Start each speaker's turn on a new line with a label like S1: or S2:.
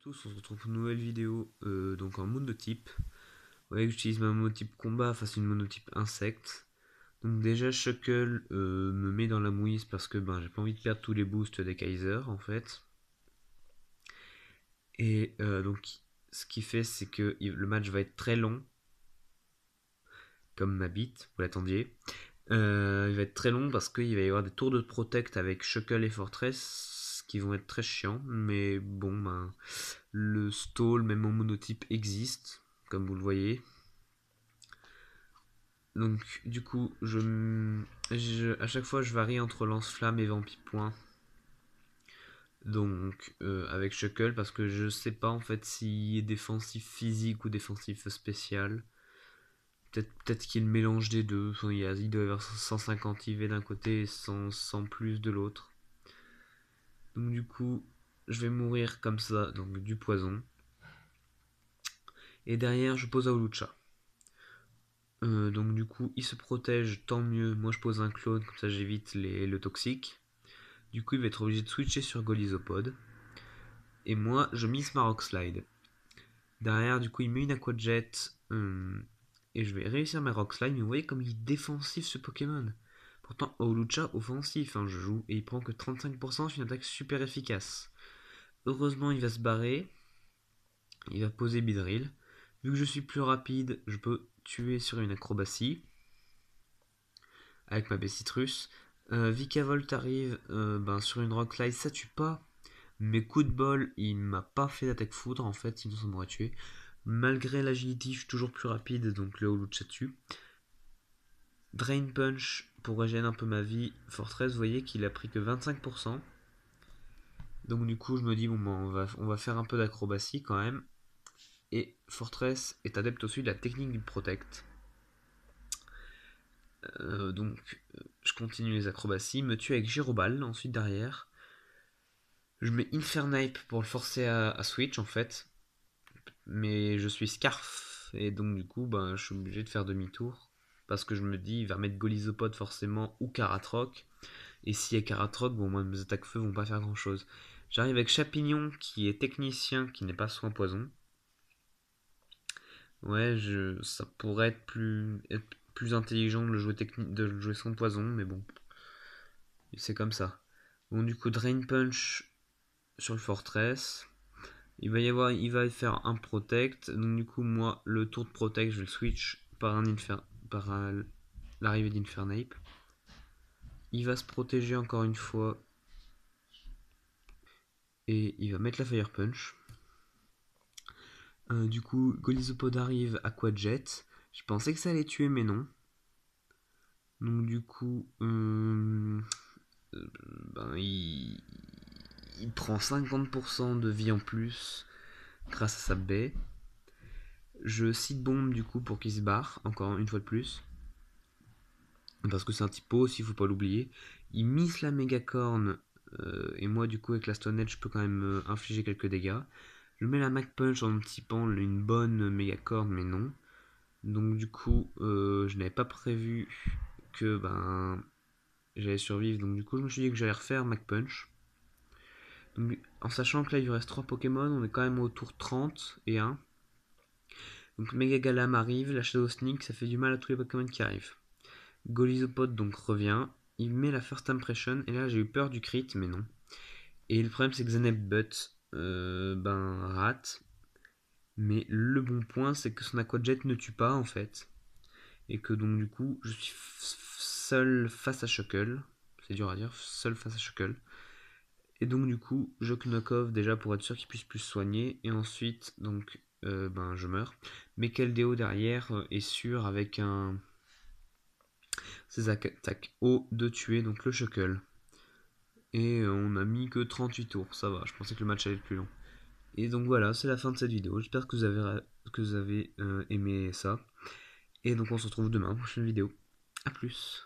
S1: Tous, on se retrouve pour une nouvelle vidéo donc en monotype. Vous voyez que j'utilise ma monotype combat face à une monotype insecte. Donc déjà Shuckle me met dans la mouise parce que j'ai pas envie de perdre tous les boosts des Kaiser en fait. Et donc ce qui fait c'est que le match va être très long. Comme ma bite, vous l'attendiez. Il va être très long parce qu'il va y avoir des tours de protect avec Shuckle et Fortress qui vont être très chiants. Mais bon, le stall, même en monotype, existe, comme vous le voyez. Donc, du coup, à chaque fois, je varie entre lance-flamme et vampi-point. Donc, avec Shuckle, parce que je sais pas en fait s'il est défensif physique ou défensif spécial. Peut-être qu'il mélange des deux. Enfin, il doit y avoir 150 IV d'un côté et 100 plus de l'autre. Donc, du coup, je vais mourir comme ça, donc du poison. Et derrière, je pose Aulucha. Donc du coup, il se protège, tant mieux. Moi, je pose un clone, comme ça j'évite le toxique. Du coup, il va être obligé de switcher sur Golisopod. Et moi, je mise ma Rock Slide. Derrière, du coup, il met une Aqua Jet. Et je vais réussir ma Rock Slide. Mais vous voyez comme il est défensif ce Pokémon. Pourtant, Aulucha offensif, je joue. Et il prend que 35%, c'est une attaque super efficace. Heureusement, il va se barrer. Il va poser Beedrill. Vu que je suis plus rapide, je peux tuer sur une acrobatie avec ma Bessitrus. Vikavolt arrive sur une Rock Slide, ça tue pas. Mais coup de bol, il m'a pas fait d'attaque foudre en fait, sinon ça m'aurait tué. Malgré l'agility, je suis toujours plus rapide, donc le Holo-Chat tue. Drain Punch pour régénérer un peu ma vie. Fortress, vous voyez qu'il a pris que 25%. Donc du coup, je me dis, on va faire un peu d'acrobatie quand même. Et Fortress est adepte aussi de la technique du Protect. Je continue les acrobaties, me tue avec Gyroball ensuite derrière. Je mets Infernape pour le forcer à switch en fait. Mais je suis Scarf. Et donc du coup, je suis obligé de faire demi-tour. Parce que je me dis, il va mettre Golisopod forcément ou Karatroc. Et s'il y a Karatroc, moi mes attaques feu vont pas faire grand chose. J'arrive avec Chapignon qui est technicien, qui n'est pas soin poison. Ouais, ça pourrait être plus intelligent de le jouer sans poison, mais bon, c'est comme ça. Bon, du coup, Drain Punch sur le Fortress. Il va faire un protect. Donc du coup, moi, le tour de protect, je vais le switch par l'arrivée d'Infernape. Il va se protéger encore une fois. Et il va mettre la Fire Punch. Du coup, Golisopod arrive, Aqua Jet. Je pensais que ça allait tuer, mais non. Donc du coup, il prend 50% de vie en plus grâce à sa baie. Je cite bombe du coup pour qu'il se barre, encore une fois de plus. Parce que c'est un typo aussi, faut pas l'oublier. Il mise la mégacorne, et moi du coup avec la Stone Edge je peux quand même infliger quelques dégâts. Je mets la Mac Punch en typant une bonne mégacorne, mais non. Donc du coup, je n'avais pas prévu que j'allais survivre. Donc du coup, je me suis dit que j'allais refaire Mac Punch. Donc, en sachant que là il lui reste 3 Pokémon, on est quand même au tour 30 et 1. Donc Mega Galam arrive, la Shadow Sneak, ça fait du mal à tous les Pokémon qui arrivent. Golisopod donc revient, il met la First Impression, et là j'ai eu peur du crit, mais non. Et le problème c'est que Butt rate. Mais le bon point c'est que son Aquajet ne tue pas en fait. Et que donc du coup je suis seul face à Shuckle. C'est dur à dire, seul face à Shuckle. Et donc du coup je knock off déjà pour être sûr qu'il puisse plus soigner. Et ensuite donc je meurs. Mais Keldeo derrière est sûr avec ses attaques haut de tuer donc le Shuckle. Et on a mis que 38 tours, ça va, je pensais que le match allait être plus long. Et donc voilà, c'est la fin de cette vidéo, j'espère que vous avez aimé ça. Et donc on se retrouve demain, prochaine vidéo. A plus.